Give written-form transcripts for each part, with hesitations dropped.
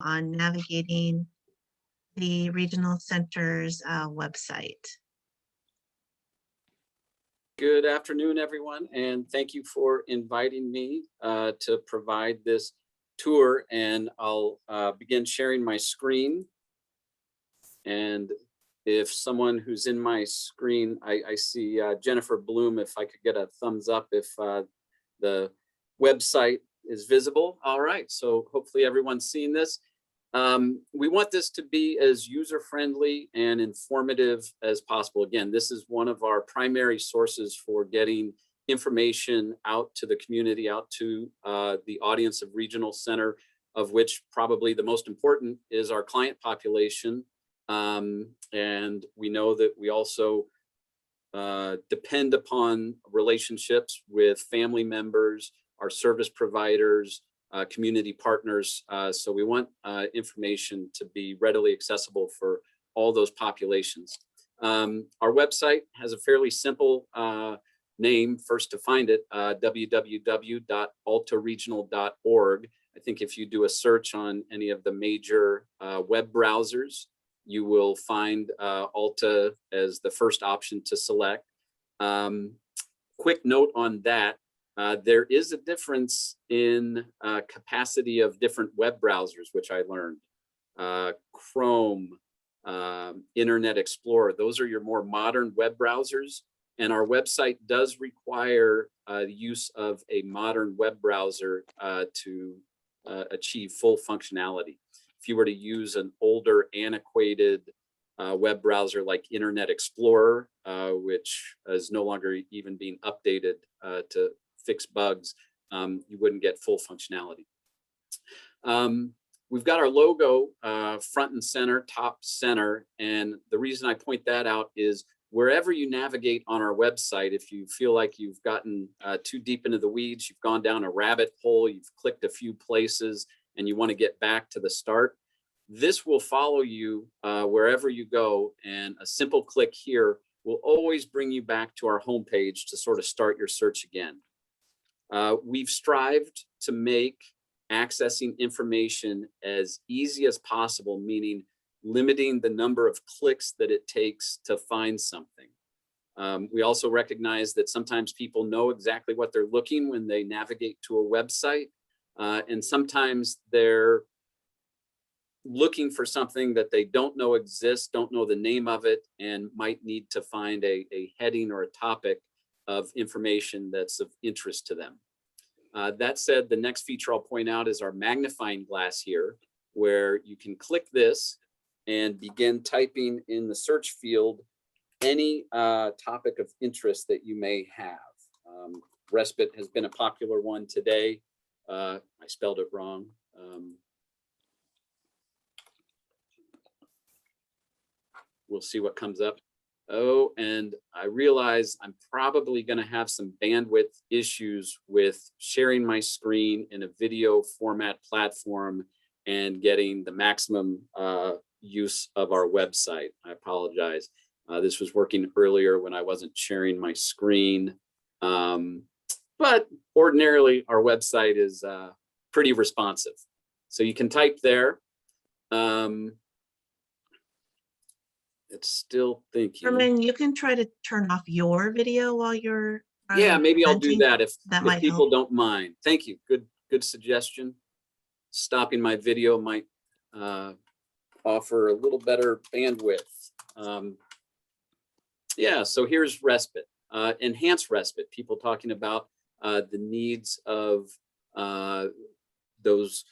on navigating the regional center's website. Good afternoon, everyone, and thank you for inviting me to provide this tour. And I'll begin sharing my screen. And if someone who's in my screen, I see Jennifer Bloom, if I could get a thumbs up if the website is visible. All right, so hopefully everyone's seeing this. We want this to be as user-friendly and informative as possible. Again, this is one of our primary sources for getting information out to the community, out to the audience of Regional Center, of which probably the most important is our client population. And we know that we also depend upon relationships with family members, our service providers, community partners. So we want information to be readily accessible for all those populations. Our website has a fairly simple name, first to find it, www.altaregional.org. I think if you do a search on any of the major web browsers, you will find Alta as the first option to select. Quick note on that. There is a difference in capacity of different web browsers, which I learned. Chrome, Internet Explorer, those are your more modern web browsers. And our website does require the use of a modern web browser to achieve full functionality. If you were to use an older, antiquated web browser like Internet Explorer, which is no longer even being updated to fix bugs, you wouldn't get full functionality. We've got our logo front and center, top center, and the reason I point that out is wherever you navigate on our website, if you feel like you've gotten too deep into the weeds, you've gone down a rabbit hole, you've clicked a few places, and you want to get back to the start, this will follow you wherever you go, and a simple click here will always bring you back to our homepage to sort of start your search again. We've strived to make accessing information as easy as possible, meaning limiting the number of clicks that it takes to find something. We also recognize that sometimes people know exactly what they're looking when they navigate to a website, and sometimes they're looking for something that they don't know exists, don't know the name of it, and might need to find a heading or a topic of information that's of interest to them. That said, the next feature I'll point out is our magnifying glass here, where you can click this and begin typing in the search field any topic of interest that you may have. Respite has been a popular one today. I spelled it wrong. We'll see what comes up. Oh, and I realize I'm probably going to have some bandwidth issues with sharing my screen in a video format platform and getting the maximum use of our website. I apologize. This was working earlier when I wasn't sharing my screen. But ordinarily, our website is pretty responsive. So you can type there. It's still thinking. Herman, you can try to turn off your video while you're yeah, maybe I'll do that if people help. don't mind. Thank you. Good suggestion. Stopping my video might offer a little better bandwidth. Yeah, so here's Respite, enhanced Respite. People talking about the needs of those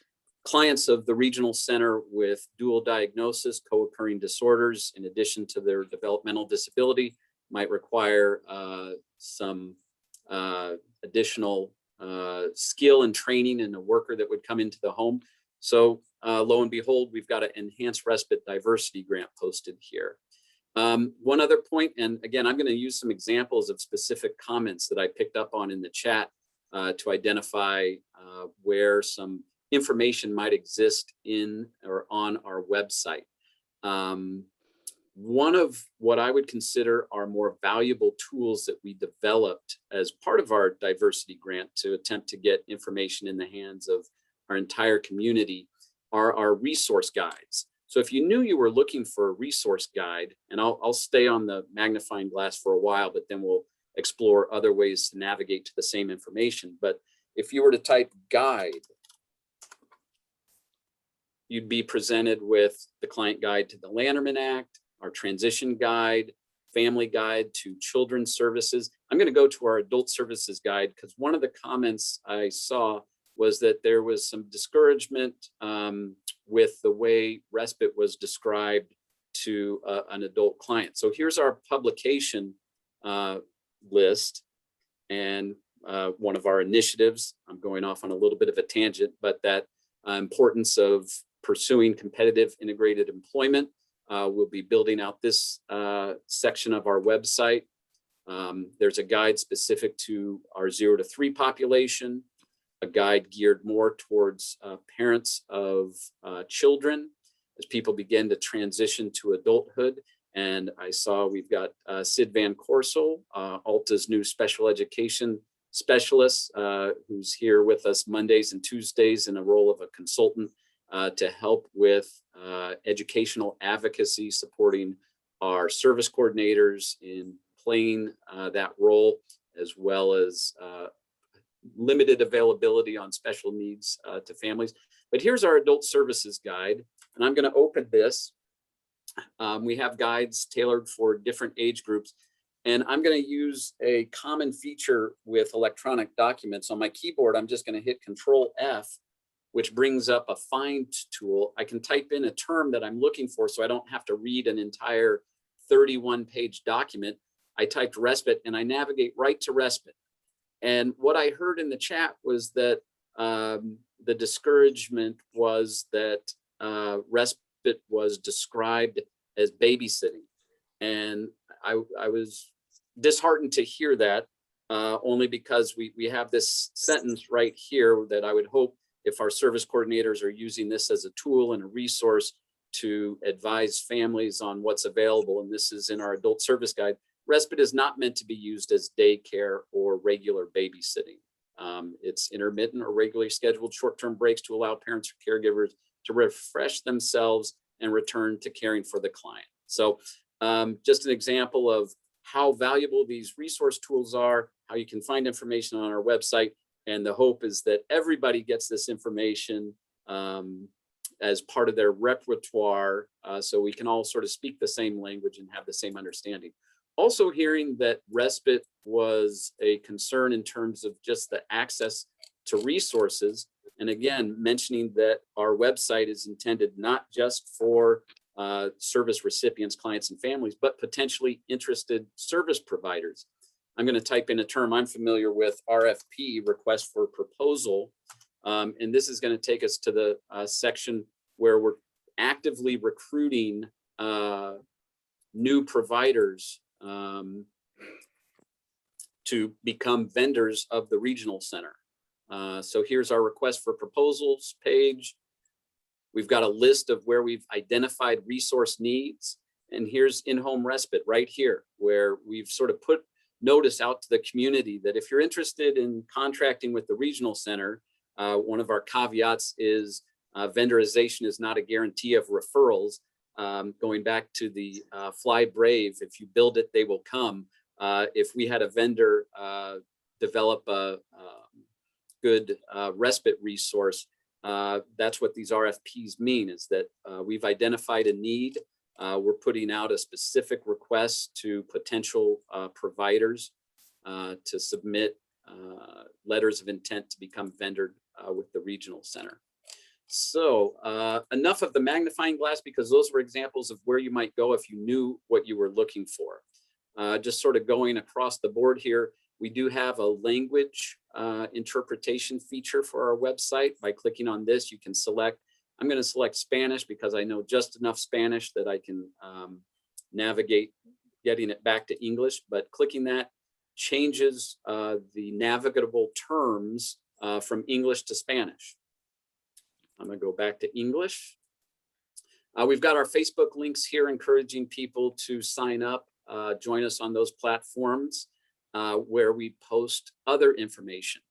clients of the regional center with dual diagnosis, co-occurring disorders, in addition to their developmental disability, might require some additional skill and training in a worker that would come into the home. So lo and behold, we've got an enhanced respite diversity grant posted here. One other point, and again, I'm going to use some examples of specific comments that I picked up on in the chat to identify where some information might exist in or on our website. One of what I would consider our more valuable tools that we developed as part of our diversity grant to attempt to get information in the hands of our entire community are our resource guides. So if you knew you were looking for a resource guide, and I'll stay on the magnifying glass for a while, but then we'll explore other ways to navigate to the same information. But if you were to type guide, you'd be presented with the client guide to the Lanterman Act, our transition guide, family guide to children's services. I'm going to go to our adult services guide because one of the comments I saw was that there was some discouragement with the way respite was described to an adult client. So here's our publication list and one of our initiatives. I'm going off on a little bit of a tangent, but that importance of pursuing competitive integrated employment. We'll be building out this section of our website. There's a guide specific to our 0 to 3 population, a guide geared more towards parents of children as people begin to transition to adulthood. And I saw we've got Sid Van Corsel, Alta's new special education specialist, who's here with us Mondays and Tuesdays in a role of a consultant to help with educational advocacy, supporting our service coordinators in playing that role, as well as limited availability on special needs to families. But here's our adult services guide, and I'm going to open this. We have guides tailored for different age groups, and I'm going to use a common feature with electronic documents. On my keyboard, I'm just going to hit Control F, which brings up a find tool. I can type in a term that I'm looking for so I don't have to read an entire 31-page document. I typed respite and I navigate right to respite. And what I heard in the chat was that the discouragement was that respite was described as babysitting. And I was disheartened to hear that, only because we have this sentence right here that I would hope, if our service coordinators are using this as a tool and a resource to advise families on what's available, and this is in our adult service guide, respite is not meant to be used as daycare or regular babysitting. It's intermittent or regularly scheduled short-term breaks to allow parents or caregivers to refresh themselves and return to caring for the client. So just an example of how valuable these resource tools are, how you can find information on our website. And the hope is that everybody gets this information as part of their repertoire, so we can all sort of speak the same language and have the same understanding. Also hearing that respite was a concern in terms of just the access to resources. And again, mentioning that our website is intended not just for service recipients, clients, and families, but potentially interested service providers. I'm going to type in a term I'm familiar with, RFP, request for proposal. And this is going to take us to the section where we're actively recruiting new providers to become vendors of the regional center. So here's our request for proposals page. We've got a list of where we've identified resource needs. And here's in-home respite right here, where we've sort of put notice out to the community that if you're interested in contracting with the regional center, one of our caveats is vendorization is not a guarantee of referrals. Going back to the Fly Brave, if you build it, they will come. If we had a vendor develop a good respite resource, that's what these RFPs mean, is that we've identified a need. We're putting out a specific request to potential providers to submit letters of intent to become vendored with the regional center. So enough of the magnifying glass, because those were examples of where you might go if you knew what you were looking for. Just sort of going across the board here, we do have a language interpretation feature for our website. By clicking on this, you can select, I'm going to select Spanish because I know just enough Spanish that I can navigate getting it back to English, but clicking that changes the navigable terms from English to Spanish. I'm going to go back to English. We've got our Facebook links here, encouraging people to sign up, join us on those platforms where we post other information.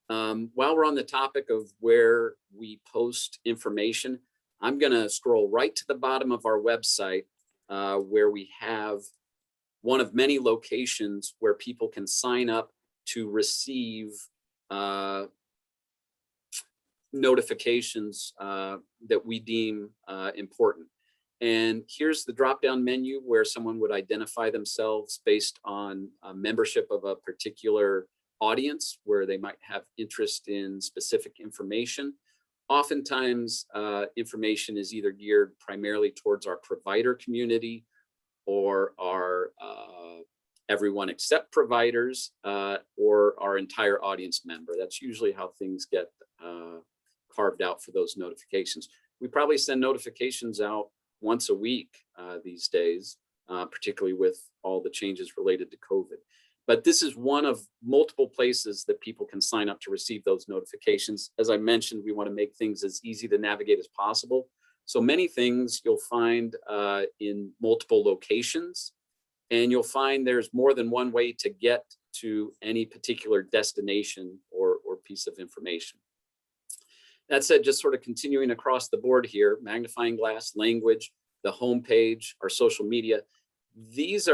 While we're on the topic of where we post information, I'm going to scroll right to the bottom of our website where we have one of many locations where people can sign up to receive notifications that we deem important. And here's the drop-down menu where someone would identify themselves based on membership of a particular audience where they might have interest in specific information. Oftentimes, information is either geared primarily towards our provider community or our everyone except providers or our entire audience member. That's usually how things get carved out for those notifications. We probably send notifications out once a week these days, particularly with all the changes related to COVID. But this is one of multiple places that people can sign up to receive those notifications. As I mentioned, we want to make things as easy to navigate as possible. So many things you'll find in multiple locations, and you'll find there's more than one way to get to any particular destination or piece of information. That said, just sort of continuing across the board here, magnifying glass, language, the homepage, our social media. These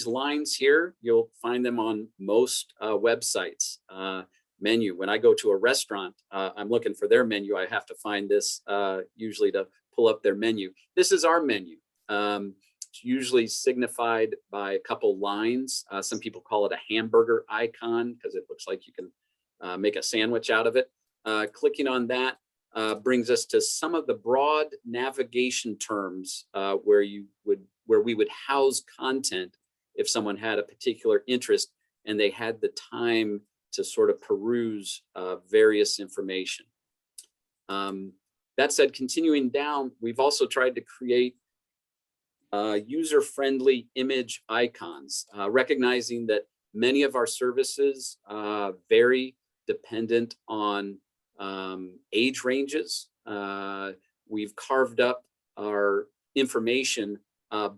lines here, you'll find them on most websites. Menu, when I go to a restaurant, I'm looking for their menu. I have to find this usually to pull up their menu. This is our menu. It's usually signified by a couple lines. Some people call it a hamburger icon because it looks like you can make a sandwich out of it. Clicking on that brings us to some of the broad navigation terms where we would house content if someone had a particular interest and they had the time to sort of peruse various information. That said, continuing down, we've also tried to create user-friendly image icons, recognizing that many of our services vary dependent on age ranges. We've carved up our information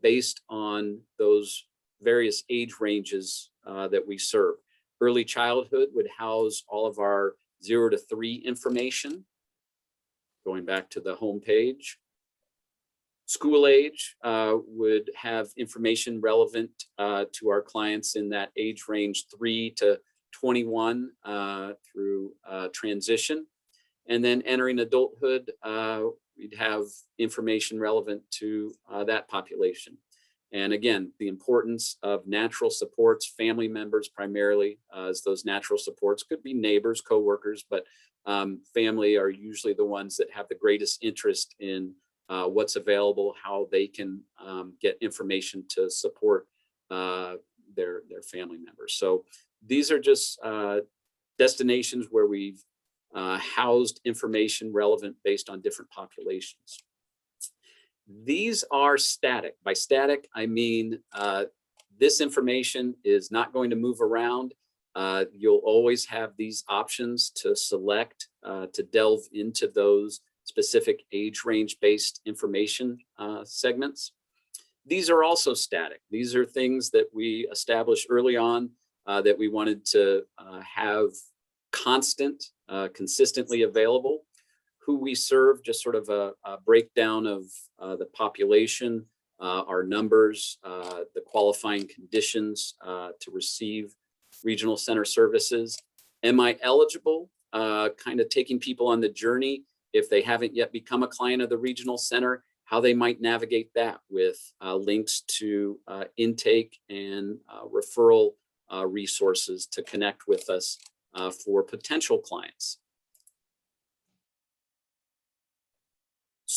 based on those various age ranges that we serve. Early childhood would house all of our 0 to 3 information. Going back to the home page. School age would have information relevant to our clients in that age range 3 to 21 through transition. And then entering adulthood, we'd have information relevant to that population. And again, the importance of natural supports, family members primarily, as those natural supports could be neighbors, coworkers, but family are usually the ones that have the greatest interest in what's available, how they can get information to support their family members. So these are just destinations where we've housed information relevant based on different populations. These are static. By static, I mean this information is not going to move around. You'll always have these options to select to delve into those specific age range based information segments. These are also static. These are things that we established early on that we wanted to have constant, consistently available. Who we serve, just sort of a breakdown of the population, our numbers, the qualifying conditions to receive regional center services. Am I eligible? Kind of taking people on the journey if they haven't yet become a client of the regional center, how they might navigate that with links to intake and referral resources to connect with us for potential clients.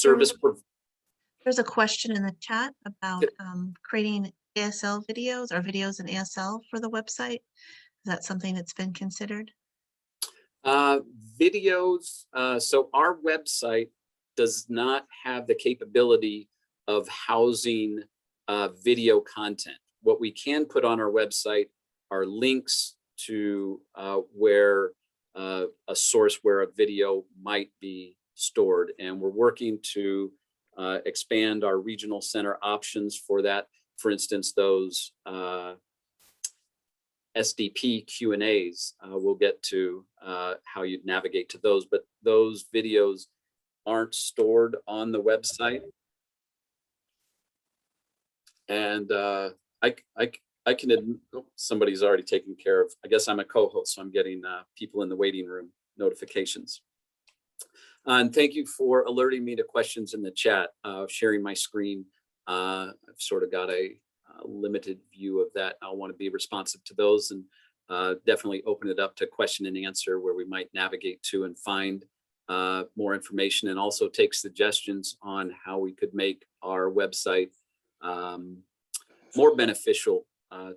There's a question in the chat about creating ASL videos or videos in ASL for the website. Is that something that's been considered? Videos, so our website does not have the capability of housing video content. What we can put on our website are links to where a source where a video might be stored, and we're working to expand our regional center options for that. For instance, those SDP Q&As, we'll get to how you'd navigate to those, but those videos aren't stored on the website. And I can, somebody's already taken care of. I guess I'm a co-host, so I'm getting people in the waiting room notifications. And thank you for alerting me to questions in the chat, sharing my screen. I've sort of got a limited view of that. I'll want to be responsive to those, and definitely open it up to question and answer where we might navigate to and find more information, and also take suggestions on how we could make our website more beneficial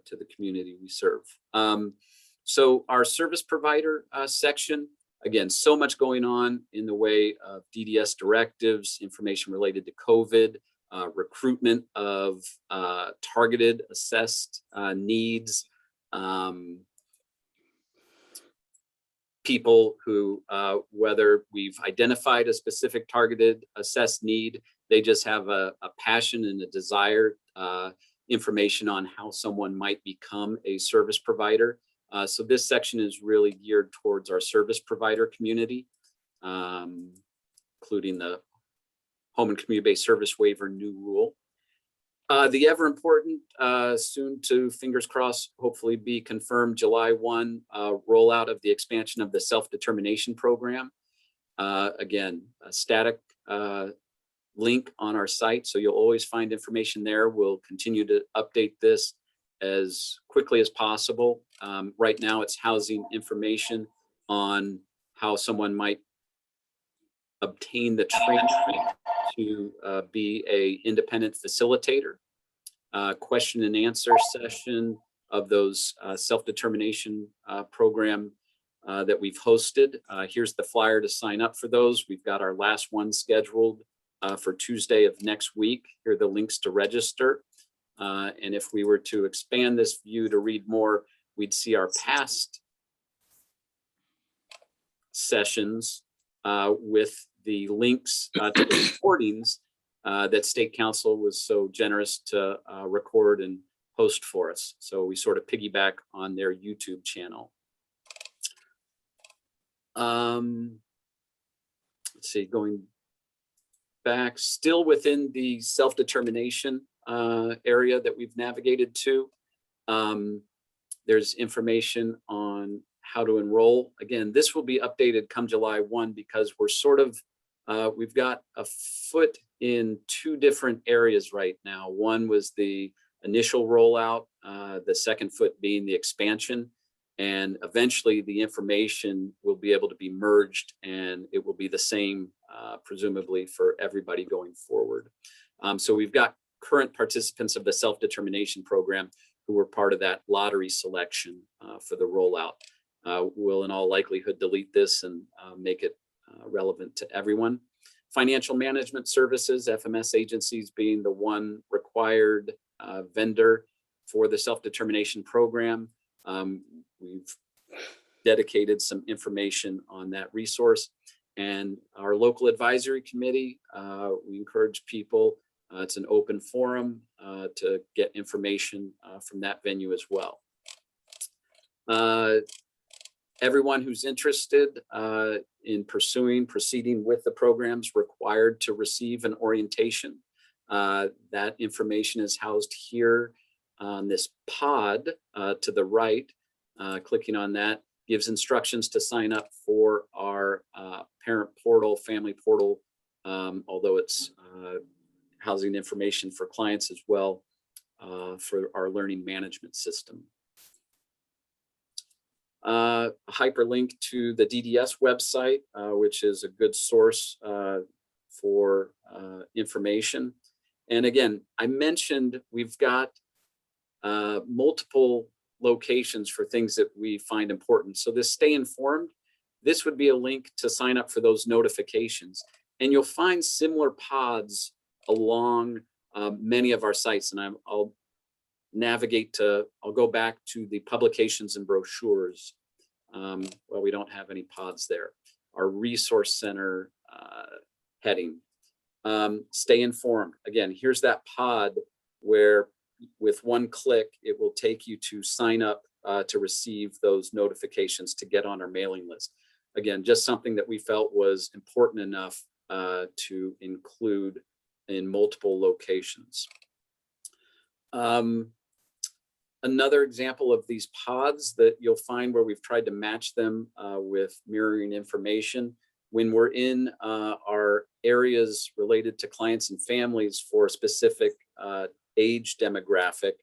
to the community we serve. So our service provider section, again, so much going on in the way of DDS directives, information related to COVID, recruitment of targeted assessed needs, people who, whether we've identified a specific targeted assessed need, they just have a passion and a desire, information on how someone might become a service provider. So this section is really geared towards our service provider community, including the home and community-based service waiver new rule. The ever important, soon to, fingers crossed, hopefully be confirmed, July 1 rollout of the expansion of the self-determination program. Again, a static link on our site, so you'll always find information there. We'll continue to update this as quickly as possible. Right now it's housing information on how someone might obtain the training to be an independent facilitator. Question and answer session of those self-determination program that we've hosted. Here's the flyer to sign up for those. We've got our last one scheduled for Tuesday of next week. Here are the links to register. And if we were to expand this view to read more, we'd see our past sessions with the links to the recordings that State Council was so generous to record and post for us. So we sort of piggyback on their YouTube channel. Let's see, going back, still within the self-determination area that we've navigated to. There's information on how to enroll. Again, this will be updated come July 1 because we're sort of, we've got a foot in two different areas right now. One was the initial rollout, the second foot being the expansion. And eventually the information will be able to be merged and it will be the same, presumably, for everybody going forward. So we've got current participants of the self-determination program who were part of that lottery selection for the rollout. We'll in all likelihood delete this and make it relevant to everyone. Financial management services, FMS agencies being the one required vendor for the self-determination program. We've dedicated some information on that resource. And our local advisory committee, we encourage people, it's an open forum to get information from that venue as well. Everyone who's interested in proceeding with the programs required to receive an orientation. That information is housed here on this pod to the right. Clicking on that gives instructions to sign up for our parent portal, family portal, although it's housing information for clients as well for our learning management system. Hyperlink to the DDS website, which is a good source for information. And again, I mentioned we've got multiple locations for things that we find important. So this stay informed, this would be a link to sign up for those notifications. And you'll find similar pods along many of our sites. And I'll navigate to, I'll go back to the publications and brochures. Well, we don't have any pods there. Our resource center heading. Stay informed. Again, here's that pod where with one click, it will take you to sign up to receive those notifications to get on our mailing list. Again, just something that we felt was important enough to include in multiple locations. Another example of these pods that you'll find where we've tried to match them with mirroring information when we're in our areas related to clients and families for a specific age demographic.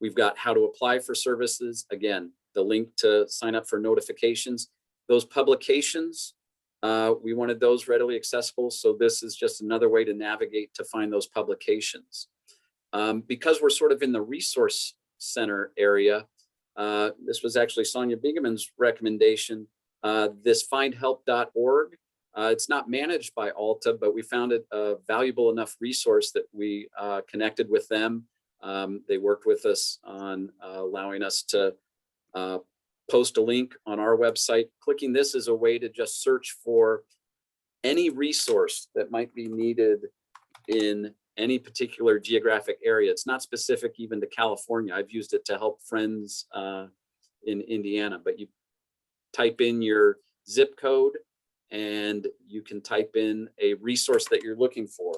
We've got how to apply for services. Again, the link to sign up for notifications. Those publications, we wanted those readily accessible. So this is just another way to navigate to find those publications. Because we're sort of in the resource center area, this was actually Sonia Bigeman's recommendation, this findhelp.org. It's not managed by Alta, but we found it a valuable enough resource that we connected with them. They worked with us on allowing us to post a link on our website. Clicking this is a way to just search for any resource that might be needed in any particular geographic area. It's not specific even to California. I've used it to help friends in Indiana, but you type in your zip code and you can type in a resource that you're looking for.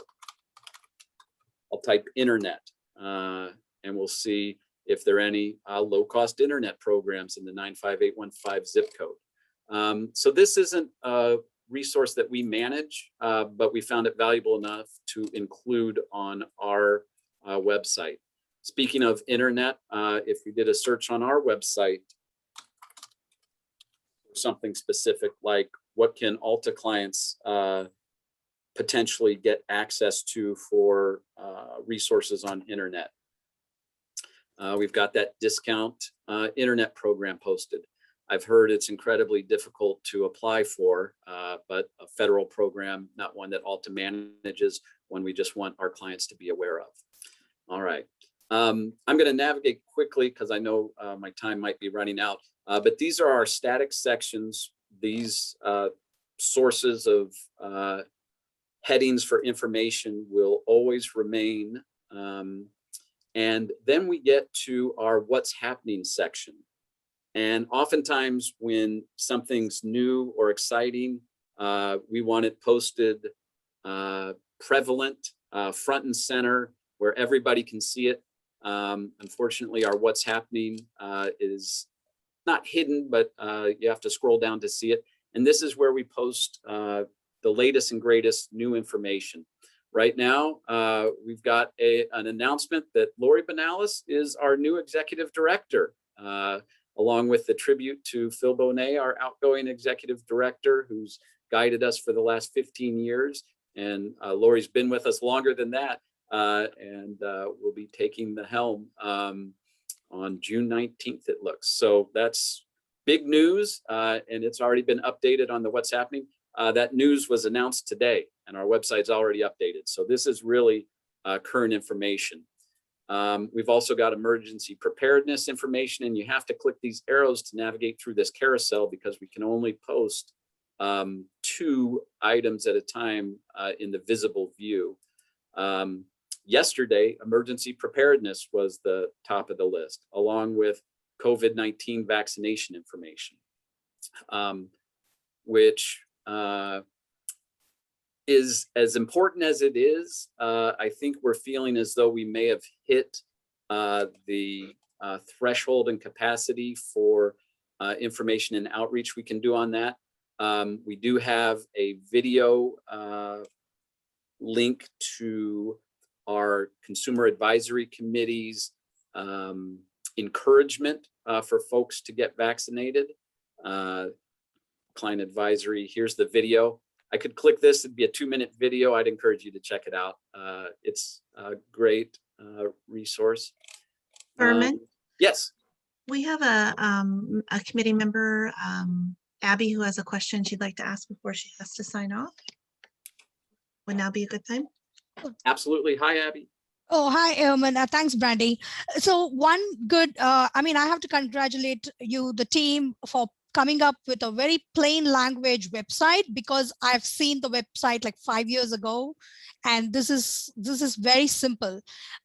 I'll type internet and we'll see if there are any low-cost internet programs in the 95815 zip code. So this isn't a resource that we manage, but we found it valuable enough to include on our website. Speaking of internet, if we did a search on our website, something specific like what can Alta clients potentially get access to for resources on internet. We've got that discount internet program posted. I've heard it's incredibly difficult to apply for, but a federal program, not one that Alta manages, one we just want our clients to be aware of. All right. I'm going to navigate quickly because I know my time might be running out, but these are our static sections. These sources of headings for information will always remain. And then we get to our what's happening section. And oftentimes when something's new or exciting, we want it posted prevalent, front and center, where everybody can see it. Unfortunately, our what's happening is not hidden, but you have to scroll down to see it. And this is where we post the latest and greatest new information. Right now, we've got an announcement that Lori Benalis is our new executive director, along with the tribute to Phil Bonet, our outgoing executive director, who's guided us for the last 15 years. And Lori's been with us longer than that, and will be taking the helm on June 19th, it looks. So that's big news, and it's already been updated on the what's happening. That news was announced today, and our website's already updated. So this is really current information. We've also got emergency preparedness information, and you have to click these arrows to navigate through this carousel because we can only post 2 items at a time in the visible view. Yesterday, emergency preparedness was the top of the list, along with COVID-19 vaccination information, which is as important as it is. I think we're feeling as though we may have hit the threshold and capacity for information and outreach we can do on that. We do have a video link to our Consumer Advisory Committee's encouragement for folks to get vaccinated. Client advisory, here's the video. I could click this, it'd be a 2-minute video. I'd encourage you to check it out. It's a great resource. Berman? Yes. We have a committee member, Abby, who has a question she'd like to ask before she has to sign off. Would now be a good time? Absolutely. Hi, Abby. Oh, hi, Eamon. Thanks, Brandy. So one good, I mean, I have to congratulate you, the team, for coming up with a very plain language website, because I've seen the website like 5 years ago, and this is very simple.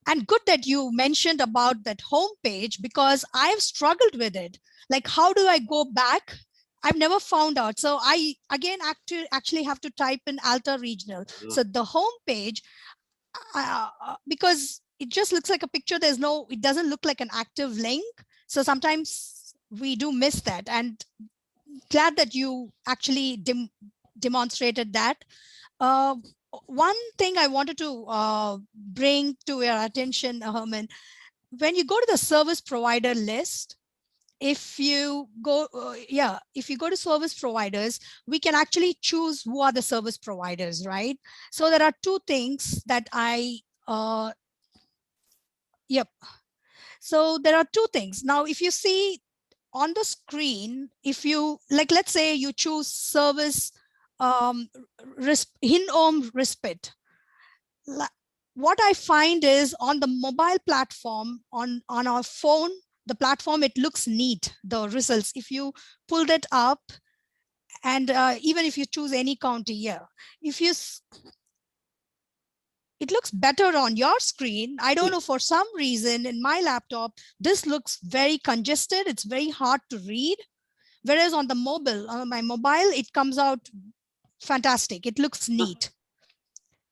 And good that you mentioned about that homepage, because I've struggled with it. Like, how do I go back I've never found out. So I again actually have to type in Alta Regional. So the home page, because it just looks like a picture, it doesn't look like an active link. So sometimes we do miss that, and glad that you actually demonstrated that. One thing I wanted to bring to your attention, Herman, when you go to the service provider list, if you go to service providers, we can actually choose who are the service providers, right? So there are two things that so there are two things. Now, if you see on the screen, if you let's say you choose service in-home Respite. What I find is on the mobile platform, on our phone, the platform, it looks neat, the results. If you pulled it up, and even if you choose any county, it looks better on your screen. I don't know, for some reason in my laptop, this looks very congested. It's very hard to read. Whereas on my mobile, it comes out fantastic. It looks neat.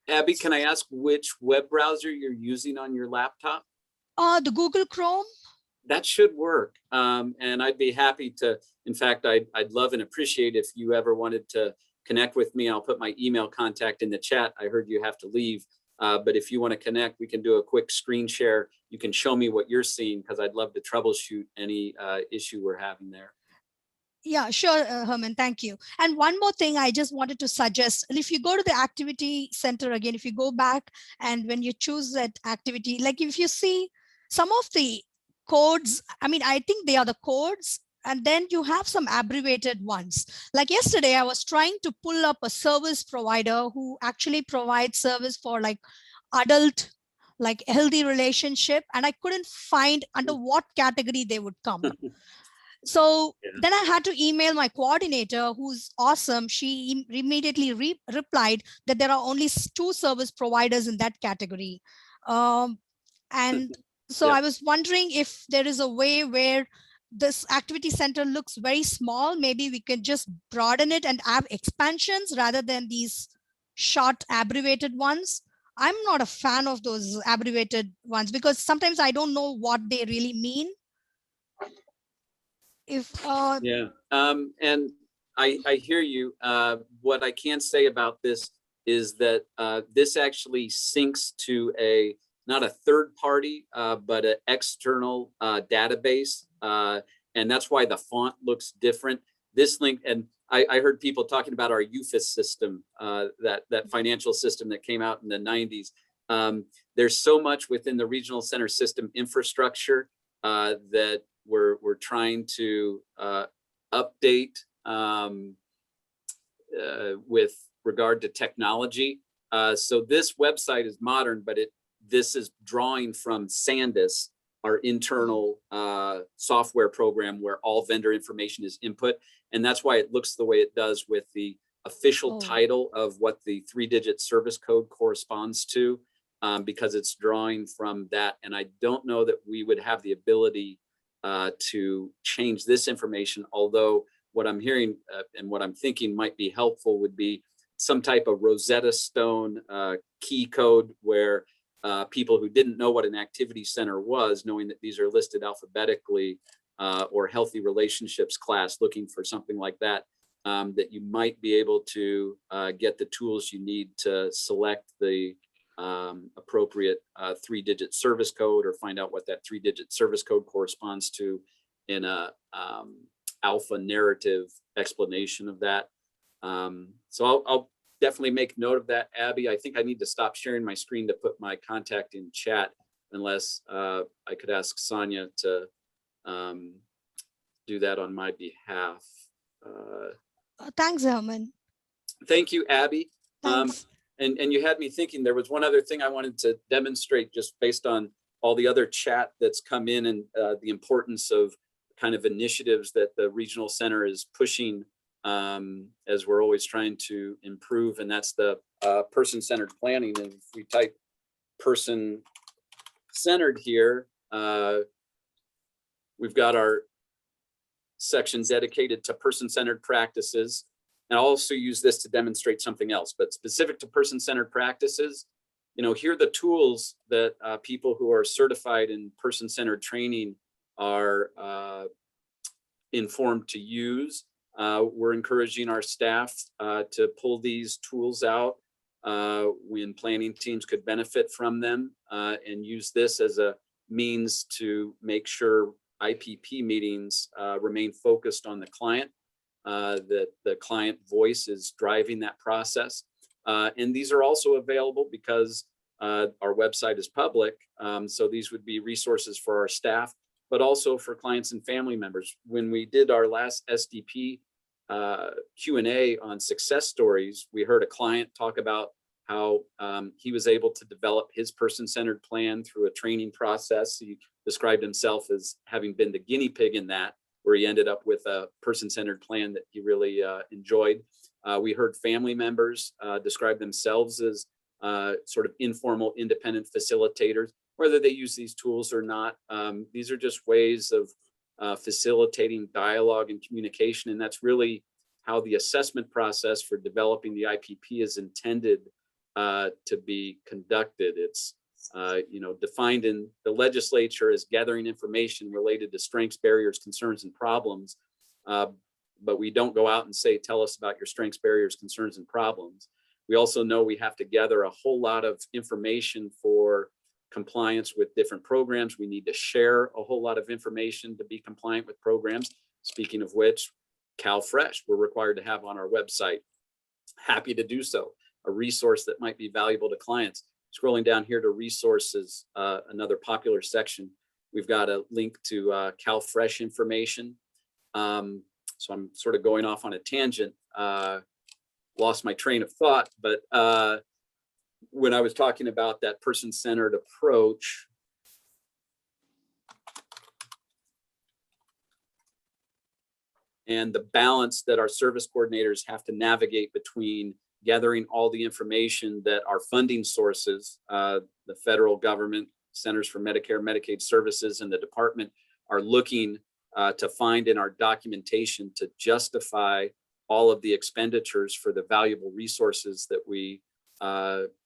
Abby, can I ask which web browser you're using on your laptop? The Google Chrome. That should work. And I'd be happy to, in fact, I'd love and appreciate if you ever wanted to connect with me. I'll put my email contact in the chat. I heard you have to leave, but if you want to connect, we can do a quick screen share. You can show me what you're seeing, because I'd love to troubleshoot any issue we're having there. Yeah, sure, Herman, thank you. And one more thing I just wanted to suggest, if you go to the activity center again, if you go back and when you choose that activity, like if you see some of the codes, I mean, I think they are the codes, and then you have some abbreviated ones. Like yesterday, I was trying to pull up a service provider who actually provides service for like adult, like healthy relationship, and I couldn't find under what category they would come. So then I had to email my coordinator, who's awesome. She immediately replied that there are only 2 service providers in that category. And so I was wondering if there is a way where this activity center looks very small. Maybe we can just broaden it and have expansions rather than these short abbreviated ones. I'm not a fan of those abbreviated ones because sometimes I don't know what they really mean. And I hear you. What I can say about this is that this actually syncs to not a third party, but an external database. And that's why the font looks different. This link, and I heard people talking about our UFIS system, that financial system that came out in the 90s. There's so much within the regional center system infrastructure that we're trying to update with regard to technology. So this website is modern, but this is drawing from Sandus, our internal software program where all vendor information is input. And that's why it looks the way it does with the official title of what the 3-digit service code corresponds to, because it's drawing from that. And I don't know that we would have the ability to change this information, although what I'm hearing and what I'm thinking might be helpful would be some type of Rosetta Stone key code where people who didn't know what an activity center was, knowing that these are listed alphabetically, or healthy relationships class, looking for something like that, that you might be able to get the tools you need to select the appropriate 3-digit service code, or find out what that 3-digit service code corresponds to in a alpha narrative explanation of that. So I'll definitely make note of that, Abby. I think I need to stop sharing my screen to put my contact in chat, unless I could ask Sonia to do that on my behalf. Thanks, Herman. Thank you, Abby. Thanks. And you had me thinking there was one other thing I wanted to demonstrate, just based on all the other chat that's come in, and the importance of kind of initiatives that the regional center is pushing, as we're always trying to improve. And that's the person-centered planning. And if we type person-centered here, we've got our section dedicated to person-centered practices. And I'll also use this to demonstrate something else, but specific to person-centered practices, here are the tools that people who are certified in person-centered training are informed to use. We're encouraging our staff to pull these tools out when planning teams could benefit from them, and use this as a means to make sure IPP meetings remain focused on the client, that the client voice is driving that process. And these are also available because our website is public. So these would be resources for our staff, but also for clients and family members. When we did our last SDP Q&A on success stories, we heard a client talk about how he was able to develop his person-centered plan through a training process. He described himself as having been the guinea pig in that, where he ended up with a person-centered plan that he really enjoyed. We heard family members describe themselves as sort of informal, independent facilitators, whether they use these tools or not. These are just ways of facilitating dialogue and communication, and that's really how the assessment process for developing the IPP is intended to be conducted. It's defined in the legislature as gathering information related to strengths, barriers, concerns, and problems. But we don't go out and say, tell us about your strengths, barriers, concerns, and problems. We also know we have to gather a whole lot of information for compliance with different programs. We need to share a whole lot of information to be compliant with programs. Speaking of which, CalFresh, we're required to have on our website. Happy to do so. A resource that might be valuable to clients. Scrolling down here to resources, another popular section, we've got a link to CalFresh information. So I'm sort of going off on a tangent, lost my train of thought, but when I was talking about that person-centered approach, and the balance that our service coordinators have to navigate between gathering all the information that our funding sources, the federal government, Centers for Medicare and Medicaid Services, and the department are looking to find in our documentation to justify all of the expenditures for the valuable resources that we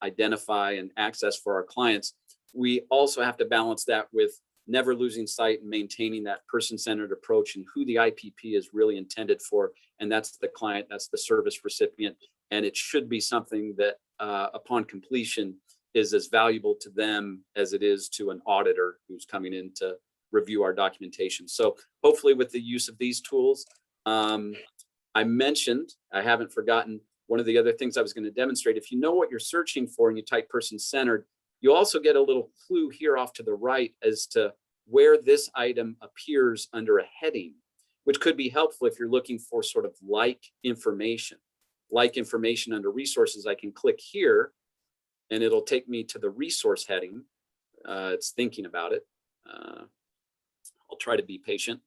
identify and access for our clients. We also have to balance that with never losing sight and maintaining that person-centered approach and who the IPP is really intended for. And that's the client, that's the service recipient. And it should be something that upon completion is as valuable to them as it is to an auditor who's coming in to review our documentation. So hopefully with the use of these tools, I mentioned, I haven't forgotten, one of the other things I was going to demonstrate, if you know what you're searching for and you type person-centered, you also get a little clue here off to the right as to where this item appears under a heading, which could be helpful if you're looking for sort of like information. Like information under resources, I can click here and it'll take me to the resource heading. It's thinking about it. I'll try to be patient.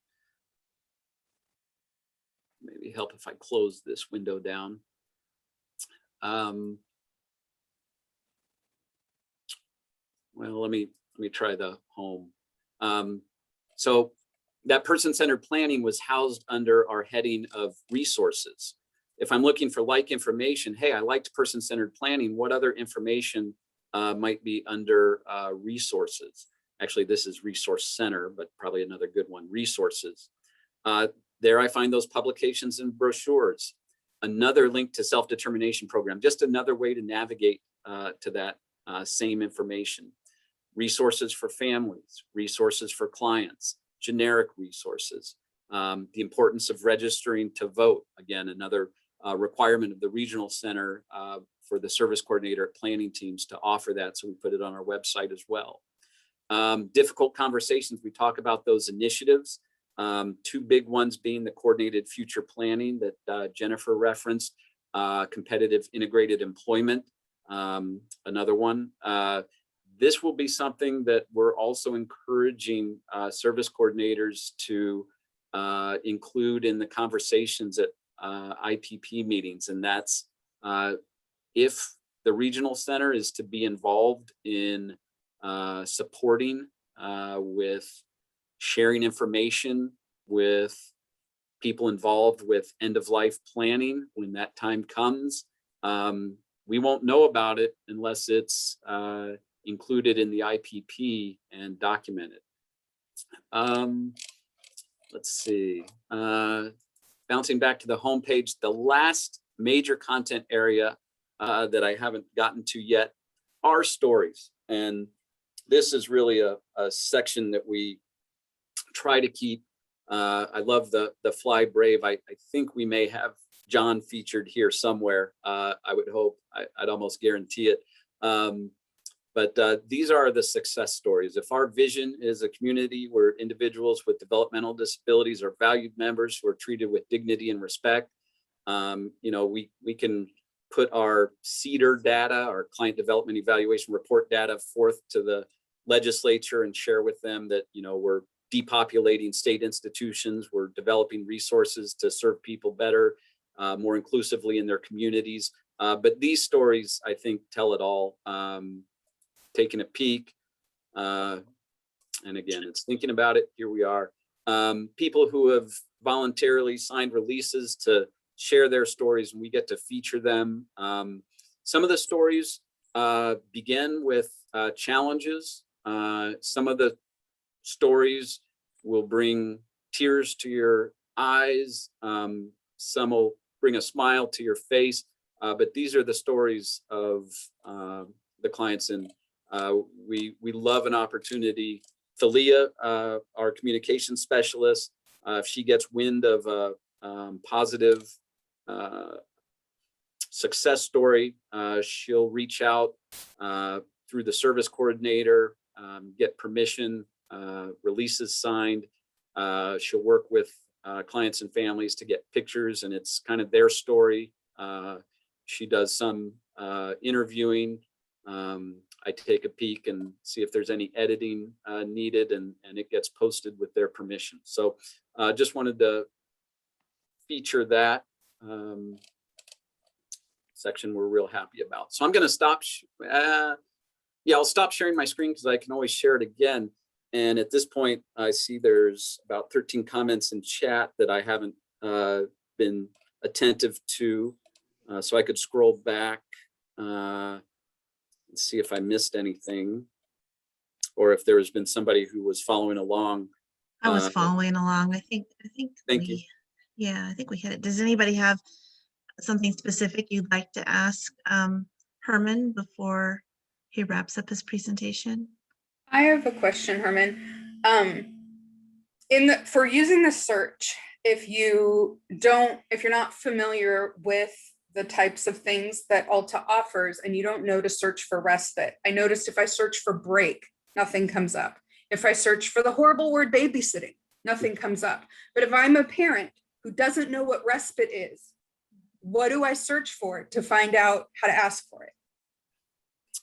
Maybe help if I close this window down. Well, let me try the home. So that person-centered planning was housed under our heading of resources. If I'm looking for like information, hey, I liked person-centered planning, what other information might be under resources? Actually, this is resource center, but probably another good one, resources. There I find those publications and brochures. Another link to self-determination program, just another way to navigate to that same information. Resources for families, resources for clients, generic resources. The importance of registering to vote. Again, another requirement of the regional center for the service coordinator at planning teams to offer that. So we put it on our website as well. Difficult conversations, we talk about those initiatives. Two big ones being the coordinated future planning that Jennifer referenced, competitive integrated employment, another one. This will be something that we're also encouraging service coordinators to include in the conversations at IPP meetings. And that's if the regional center is to be involved in supporting with sharing information with people involved with end-of-life planning when that time comes. We won't know about it unless it's included in the IPP and documented. Let's see. Bouncing back to the homepage, the last major content area that I haven't gotten to yet are stories. And this is really a section that we try to keep. I love the Fly Brave. I think we may have John featured here somewhere. I would hope. I'd almost guarantee it. But these are the success stories. If our vision is a community where individuals with developmental disabilities are valued members who are treated with dignity and respect, you know, we can put our CEDAR data, our client development evaluation report data, forth to the legislature and share with them that, you know, we're depopulating state institutions, we're developing resources to serve people better, more inclusively in their communities. But these stories, I think, tell it all. Taking a peek, and again, it's thinking about it. Here we are. People who have voluntarily signed releases to share their stories, and we get to feature them. Some of the stories begin with challenges. Some of the stories will bring tears to your eyes. Some will bring a smile to your face. But these are the stories of the clients, and we love an opportunity. Thalia, our communication specialist, if she gets wind of a positive success story, she'll reach out through the service coordinator, get permission, releases signed. She'll work with clients and families to get pictures, and it's kind of their story. She does some interviewing. I take a peek and see if there's any editing needed, and it gets posted with their permission. So just wanted to feature that section we're real happy about. So I'm going to stop. I'll stop sharing my screen because I can always share it again. And at this point, I see there's about 13 comments in chat that I haven't been attentive to. So I could scroll back and see if I missed anything, or if there has been somebody who was following along. I was following along. I think. Thank you. Yeah, I think we hit it. Does anybody have something specific you'd like to ask Herman before he wraps up his presentation? I have a question, Herman. For using the search, if you're not familiar with the types of things that Alta offers and you don't know to search for respite, I noticed if I search for break, nothing comes up. If I search for the horrible word babysitting, nothing comes up. But if I'm a parent who doesn't know what respite is, what do I search for to find out how to ask for it?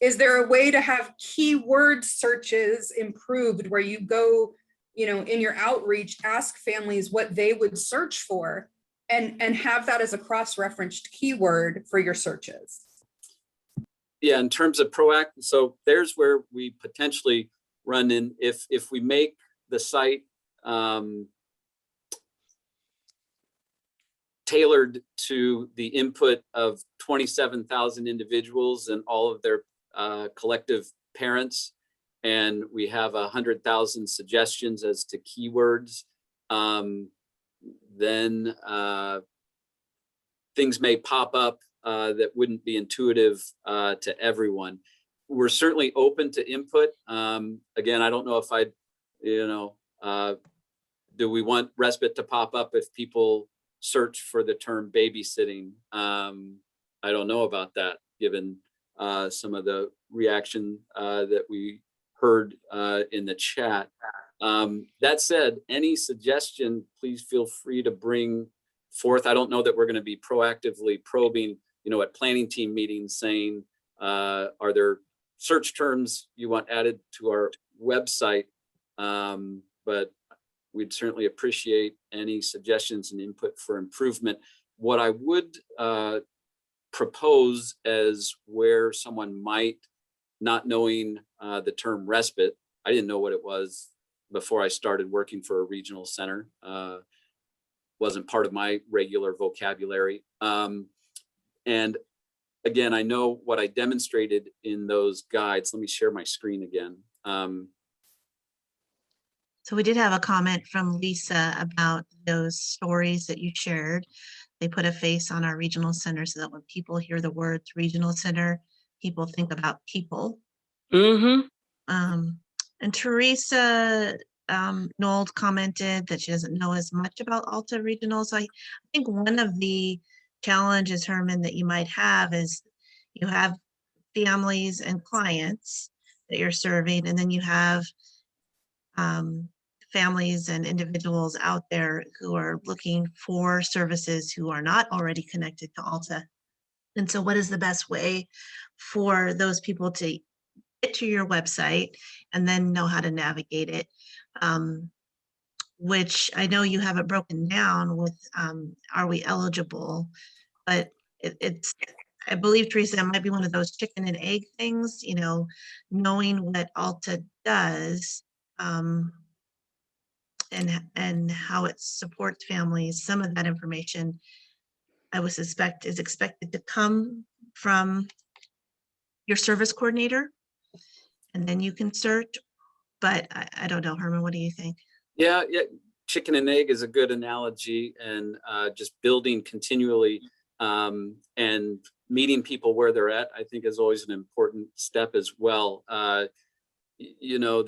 Is there a way to have keyword searches improved where you go, in your outreach, ask families what they would search for and have that as a cross-referenced keyword for your searches? Yeah, in terms of proactive, so there's where we potentially run in. If we make the site tailored to the input of 27,000 individuals and all of their collective parents, and we have 100,000 suggestions as to keywords, then things may pop up that wouldn't be intuitive to everyone. We're certainly open to input. Again, I don't know if do we want respite to pop up if people search for the term babysitting? I don't know about that, given some of the reaction that we heard in the chat. That said, any suggestion, please feel free to bring forth. I don't know that we're going to be proactively probing, at planning team meetings saying, are there search terms you want added to our website? But we'd certainly appreciate any suggestions and input for improvement. What I would propose as where someone might, not knowing the term respite, I didn't know what it was before I started working for a regional center. wasn't part of my regular vocabulary. And again, I know what I demonstrated in those guides. Let me share my screen again. So we did have a comment from Lisa about those stories that you shared. They put a face on our regional center so that when people hear the words regional center, people think about people. Mm-hmm. And Teresa Nold commented that she doesn't know as much about Alta Regional. So I think one of the challenges, Herman, that you might have is you have families and clients that you're serving, and then you have families and individuals out there who are looking for services who are not already connected to Alta. And so what is the best way for those people to get to your website and then know how to navigate it? Which I know you have it broken down with, are we eligible? But it's, I believe, Teresa, it might be one of those chicken and egg things, you know, knowing what Alta does, and how it supports families. Some of that information I would suspect is expected to come from your service coordinator, and then you can search. But I don't know, Herman, what do you think? Yeah, chicken and egg is a good analogy, and just building continually and meeting people where they're at, I think, is always an important step as well. You know,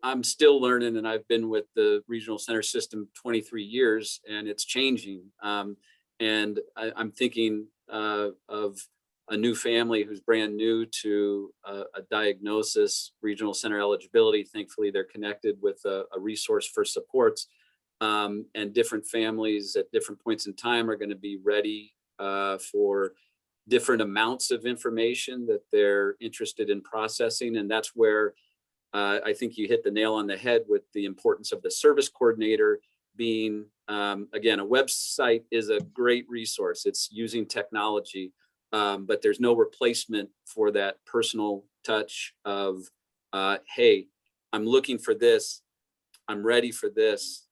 I'm still learning, and I've been with the regional center system 23 years, and it's changing. And I'm thinking of a new family who's brand new to a diagnosis, regional center eligibility. Thankfully, they're connected with a resource for supports. And different families at different points in time are going to be ready for different amounts of information that they're interested in processing. And that's where I think you hit the nail on the head with the importance of the service coordinator being, again, a website is a great resource. It's using technology, but there's no replacement for that personal touch of, hey, I'm looking for this. I'm ready for this.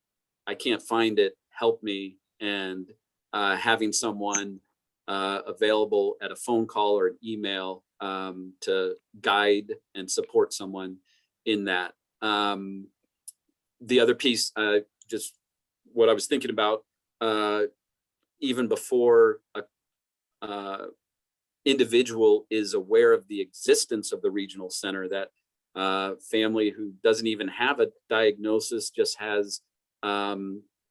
I can't find it. Help me. And having someone available at a phone call or an email to guide and support someone in that. The other piece, just what I was thinking about, even before a individual is aware of the existence of the regional center, that family who doesn't even have a diagnosis, just has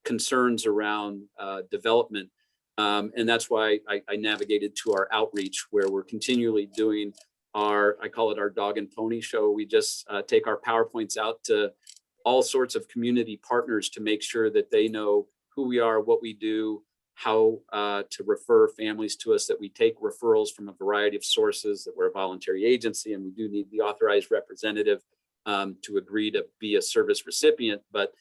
concerns around development. And that's why I navigated to our outreach, where we're continually doing I call it our dog and pony show. We just take our PowerPoints out to all sorts of community partners to make sure that they know who we are, what we do, how to refer families to us, that we take referrals from a variety of sources, that we're a voluntary agency, and we do need the authorized representative to agree to be a service recipient, but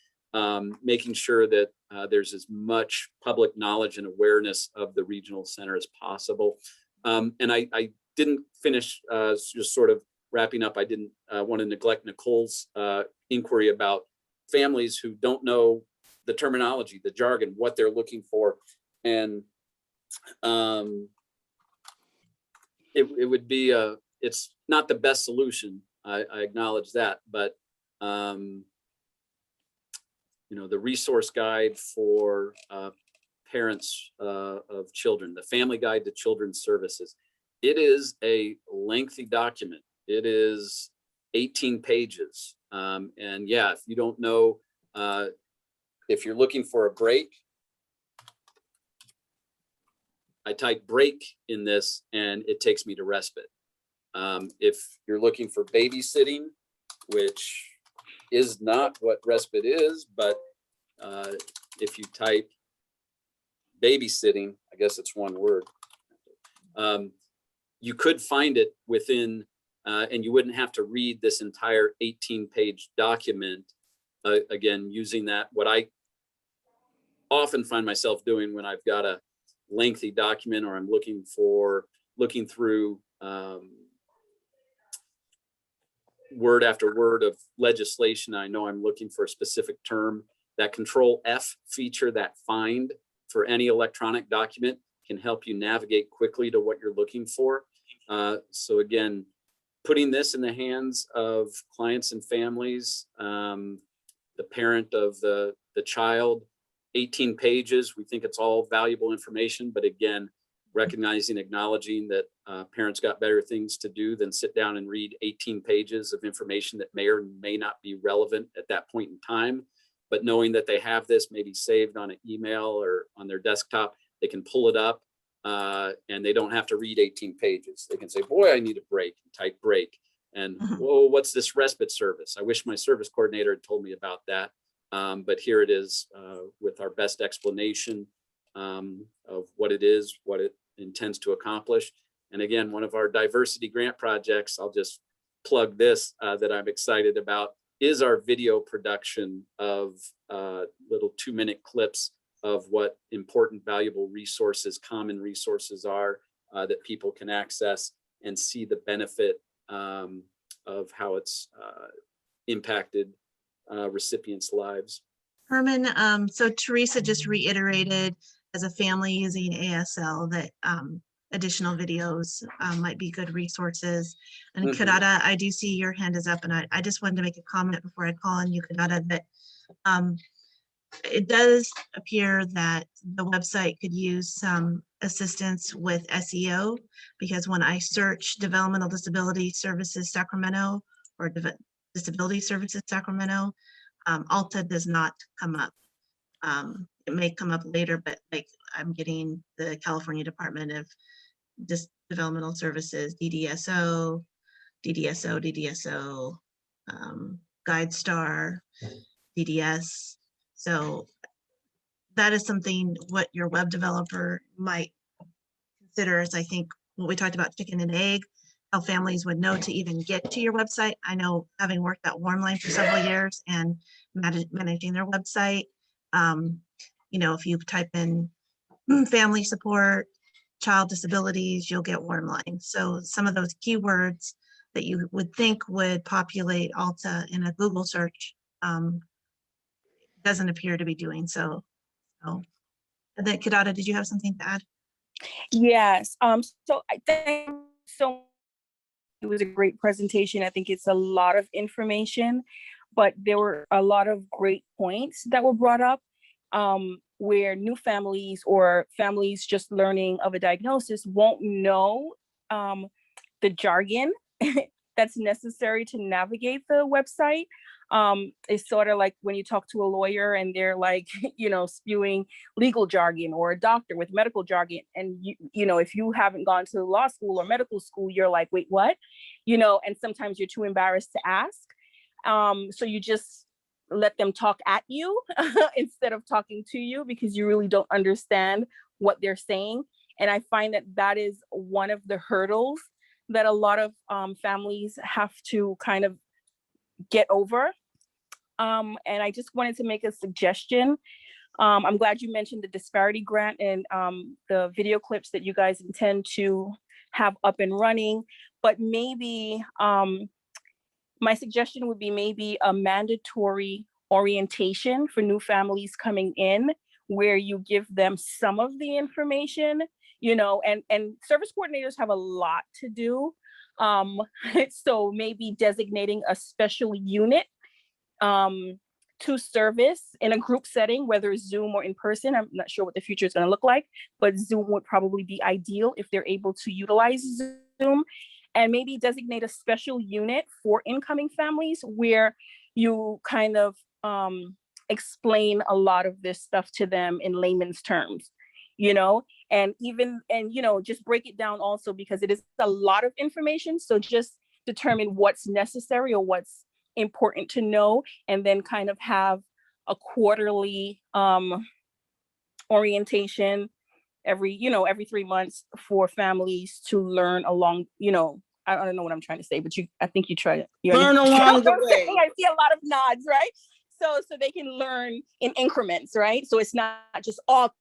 making sure that there's as much public knowledge and awareness of the regional center as possible. And I didn't finish, just sort of wrapping up, I didn't want to neglect Nicole's inquiry about families who don't know the terminology, the jargon, what they're looking for. And it would be, it's not the best solution. I acknowledge that, but you know, the resource guide for parents of children, the Family Guide to Children's Services, it is a lengthy document. It is 18 pages. And yeah, if you don't know, if you're looking for a break, I type break in this and it takes me to respite. If you're looking for babysitting, which is not what respite is, but if you type babysitting, I guess it's one word, you could find it within, and you wouldn't have to read this entire 18-page document. Again, using that, what I often find myself doing when I've got a lengthy document, or I'm looking through word after word of legislation, I know I'm looking for a specific term. That Control F feature, that find for any electronic document, can help you navigate quickly to what you're looking for. So again, putting this in the hands of clients and families, the parent of the child, 18 pages, we think it's all valuable information, but again, recognizing, acknowledging that parents got better things to do than sit down and read 18 pages of information that may or may not be relevant at that point in time. But knowing that they have this maybe saved on an email or on their desktop, they can pull it up and they don't have to read 18 pages. They can say, boy, I need a break, and type break. And whoa, what's this respite service? I wish my service coordinator had told me about that. But here it is with our best explanation of what it is, what it intends to accomplish. And again, one of our diversity grant projects, I'll just plug this, that I'm excited about, is our video production of little 2-minute clips of what important, valuable resources, common resources are that people can access and see the benefit of how it's impacted recipients' lives. Herman, so Teresa just reiterated as a family using ASL that additional videos might be good resources. And Kadada, I do see your hand is up, and I just wanted to make a comment before I call on you, Kadada, that it does appear that the website could use some assistance with SEO, because when I search Developmental Disability Services Sacramento or Disability Services Sacramento, Alta does not come up. It may come up later, but like I'm getting the California Department of Developmental Services, DDSO, GuideStar, DDS. So that is something what your web developer might consider, is I think what we talked about, chicken and egg, how families would know to even get to your website. I know, having worked at Warmline for several years and managing their website, you know, if you type in family support, child disabilities, you'll get Warmline. So some of those keywords that you would think would populate Alta in a Google search doesn't appear to be doing so. And then Kadada, did you have something to add? Yes. So I think it was a great presentation. I think it's a lot of information, but there were a lot of great points that were brought up where new families or families just learning of a diagnosis won't know the jargon that's necessary to navigate the website. It's sort of like when you talk to a lawyer and they're like, you know, spewing legal jargon, or a doctor with medical jargon. And, you know, if you haven't gone to law school or medical school, you're like, wait, what? You know, and sometimes you're too embarrassed to ask. So you just let them talk at you instead of talking to you, because you really don't understand what they're saying. And I find that that is one of the hurdles that a lot of families have to kind of get over. And I just wanted to make a suggestion. I'm glad you mentioned the disparity grant and the video clips that you guys intend to have up and running, but maybe my suggestion would be maybe a mandatory orientation for new families coming in, where you give them some of the information, you know, and service coordinators have a lot to do. So maybe designating a special unit to service in a group setting, whether Zoom or in person. I'm not sure what the future is going to look like, but Zoom would probably be ideal if they're able to utilize Zoom. And maybe designate a special unit for incoming families where you kind of explain a lot of this stuff to them in layman's terms, you know, and you know, just break it down also, because it is a lot of information. So just determine what's necessary or what's important to know, and then kind of have a quarterly orientation every 3 months for families to learn along, you know, I don't know what I'm trying to say, but I think you try to learn along the way. I see a lot of nods, right? So they can learn in increments, right? So it's not just all,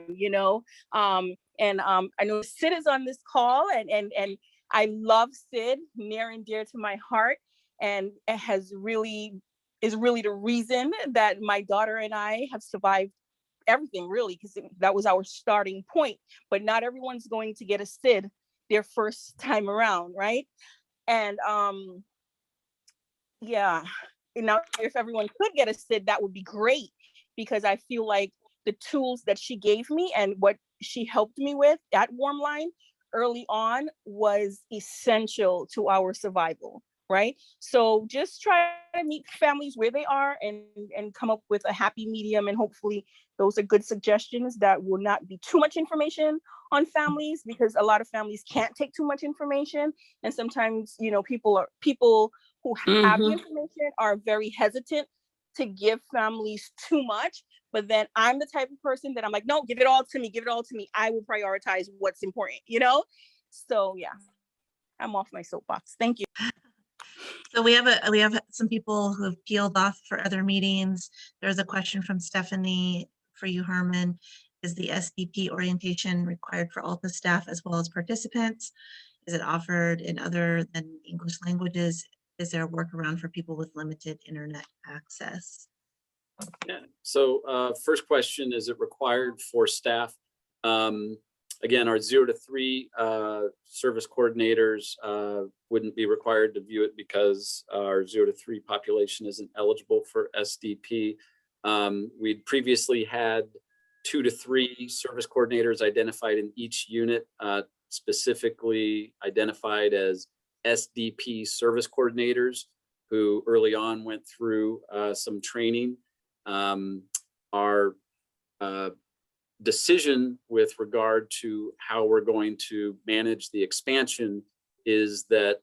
you know, and I know Sid is on this call, and I love Sid, near and dear to my heart, and it has really is really the reason that my daughter and I have survived everything, really, because that was our starting point. But not everyone's going to get a SID their first time around, right? And yeah, now if everyone could get a SID, that would be great, because I feel like the tools that she gave me and what she helped me with at Warmline early on was essential to our survival, right? So just try to meet families where they are and come up with a happy medium, and hopefully those are good suggestions that will not be too much information on families, because a lot of families can't take too much information, and sometimes, you know, people who have the information are very hesitant to give families too much. But then I'm the type of person that I'm like, no, give it all to me, give it all to me. I will prioritize what's important, you know? So yeah, I'm off my soapbox. Thank you. So we have some people who have peeled off for other meetings. There's a question from Stephanie for you, Herman. Is the SDP orientation required for ALTA staff as well as participants? Is it offered in other than English languages? Is there a workaround for people with limited internet access? Yeah. So first question, is it required for staff? Again, our 0 to 3 service coordinators wouldn't be required to view it because our 0 to 3 population isn't eligible for SDP. We'd previously had 2 to 3 service coordinators identified in each unit, specifically identified as SDP service coordinators, who early on went through some training. Our decision with regard to how we're going to manage the expansion is that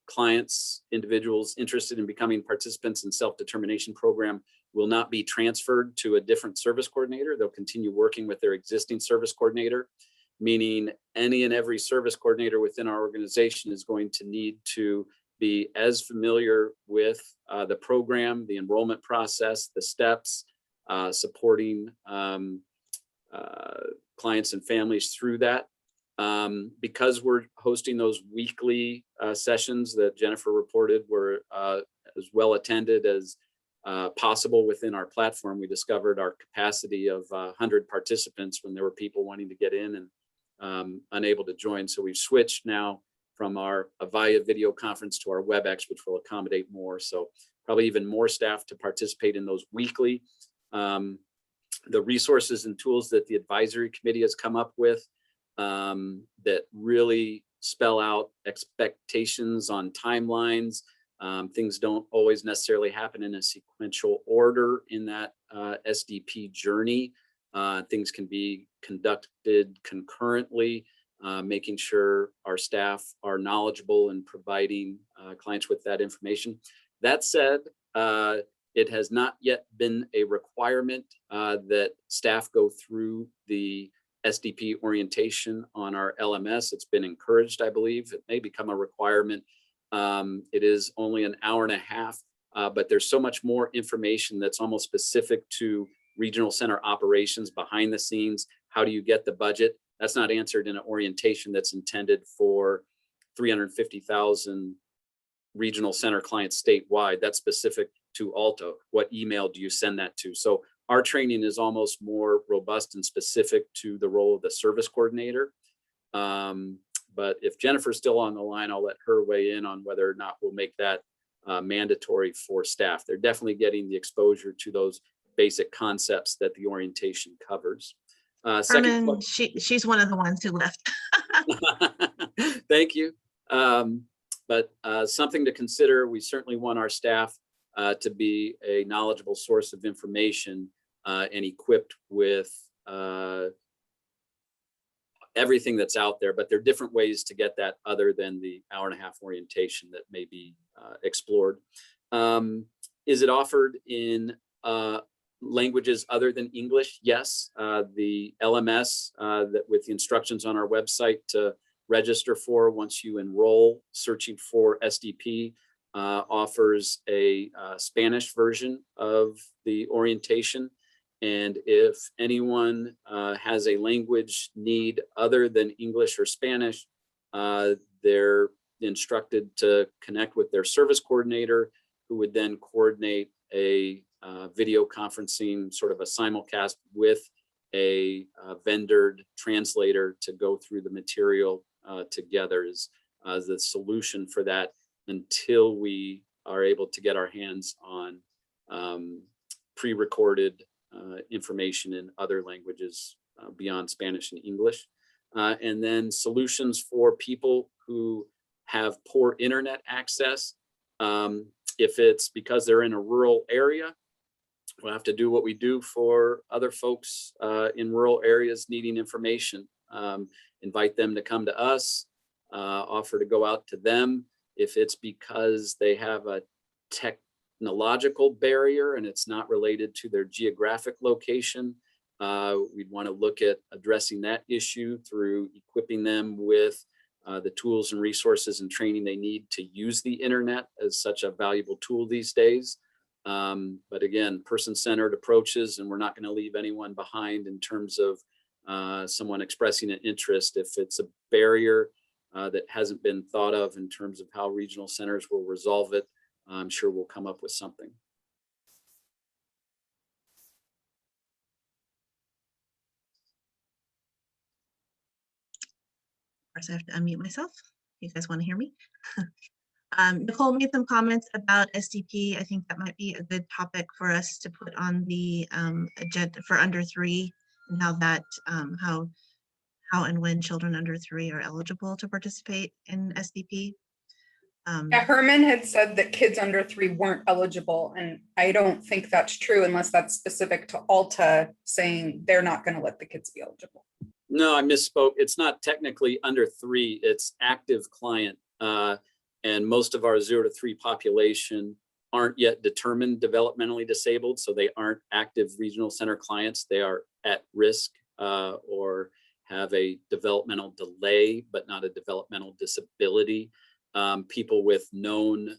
clients, individuals interested in becoming participants in self-determination program will not be transferred to a different service coordinator. They'll continue working with their existing service coordinator, meaning any and every service coordinator within our organization is going to need to be as familiar with the program, the enrollment process, the steps, supporting clients and families through that. Because we're hosting those weekly sessions that Jennifer reported were as well attended as possible within our platform, we discovered our capacity of 100 participants when there were people wanting to get in and unable to join. So we've switched now from our Avaya video conference to our WebEx, which will accommodate more. So probably even more staff to participate in those weekly. The resources and tools that the advisory committee has come up with that really spell out expectations on timelines. Things don't always necessarily happen in a sequential order in that SDP journey. Things can be conducted concurrently, making sure our staff are knowledgeable and providing clients with that information. That said, it has not yet been a requirement that staff go through the SDP orientation on our LMS. It's been encouraged, I believe. It may become a requirement. It is only an hour and a half, but there's so much more information that's almost specific to regional center operations behind the scenes. How do you get the budget? That's not answered in an orientation that's intended for 350,000 regional center clients statewide. That's specific to ALTA. What email do you send that to? So our training is almost more robust and specific to the role of the service coordinator. But if Jennifer's still on the line, I'll let her weigh in on whether or not we'll make that mandatory for staff. They're definitely getting the exposure to those basic concepts that the orientation covers. Herman, she's one of the ones who left. Thank you. But something to consider, we certainly want our staff to be a knowledgeable source of information and equipped with everything that's out there, but there are different ways to get that other than the hour and a half orientation that may be explored. Is it offered in languages other than English? Yes. The LMS that with the instructions on our website to register for once you enroll, searching for SDP, offers a Spanish version of the orientation. And if anyone has a language need other than English or Spanish, they're instructed to connect with their service coordinator, who would then coordinate a video conferencing, sort of a simulcast with a vendored translator to go through the material together as the solution for that until we are able to get our hands on pre-recorded information in other languages beyond Spanish and English. And then solutions for people who have poor internet access. If it's because they're in a rural area, we'll have to do what we do for other folks in rural areas needing information. Invite them to come to us, offer to go out to them. If it's because they have a technological barrier and it's not related to their geographic location, we'd want to look at addressing that issue through equipping them with the tools and resources and training they need to use the internet as such a valuable tool these days. But again, person-centered approaches, and we're not going to leave anyone behind in terms of someone expressing an interest. If it's a barrier that hasn't been thought of in terms of how regional centers will resolve it, I'm sure we'll come up with something. Of course, I have to unmute myself. You guys want to hear me? Nicole made some comments about SDP. I think that might be a good topic for us to put on the agenda for under 3, and how that how and when children under 3 are eligible to participate in SDP. Yeah, Herman had said that kids under 3 weren't eligible, and I don't think that's true unless that's specific to Alta saying they're not going to let the kids be eligible. No, I misspoke. It's not technically under 3, it's active client. And most of our 0 to 3 population aren't yet determined developmentally disabled, so they aren't active regional center clients. They are at risk or have a developmental delay, but not a developmental disability. People with known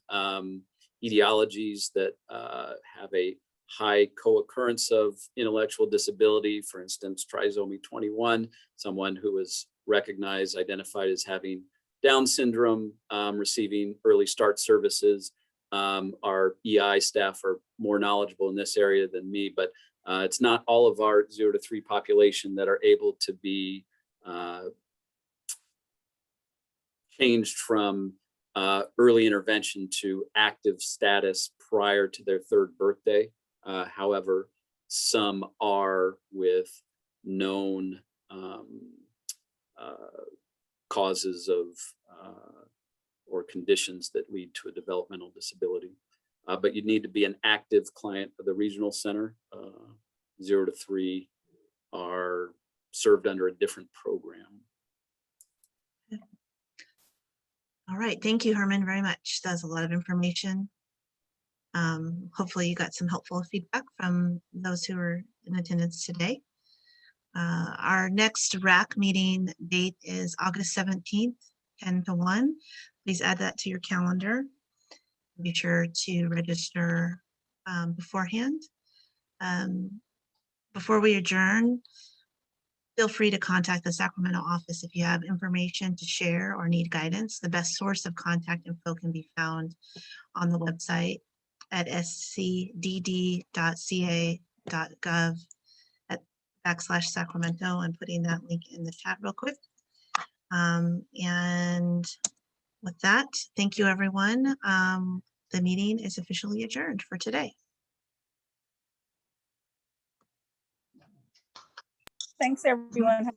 etiologies that have a high co-occurrence of intellectual disability, for instance, trisomy 21, someone who is recognized, identified as having Down syndrome, receiving early start services. Our EI staff are more knowledgeable in this area than me, but it's not all of our 0 to 3 population that are able to be changed from early intervention to active status prior to their 3rd birthday. However, some are with known causes of or conditions that lead to a developmental disability. But you need to be an active client of the regional center. 0 to 3 are served under a different program. All right, thank you, Herman, very much. That's a lot of information. Hopefully you got some helpful feedback from those who were in attendance today. Our next RAC meeting date is August 17th, 10 to 1. Please add that to your calendar. Be sure to register beforehand. Before we adjourn, feel free to contact the Sacramento office if you have information to share or need guidance. The best source of contact info can be found on the website at scdd.ca.gov/Sacramento. I'm putting that link in the chat real quick. And with that, thank you, everyone. The meeting is officially adjourned for today. Thanks, everyone.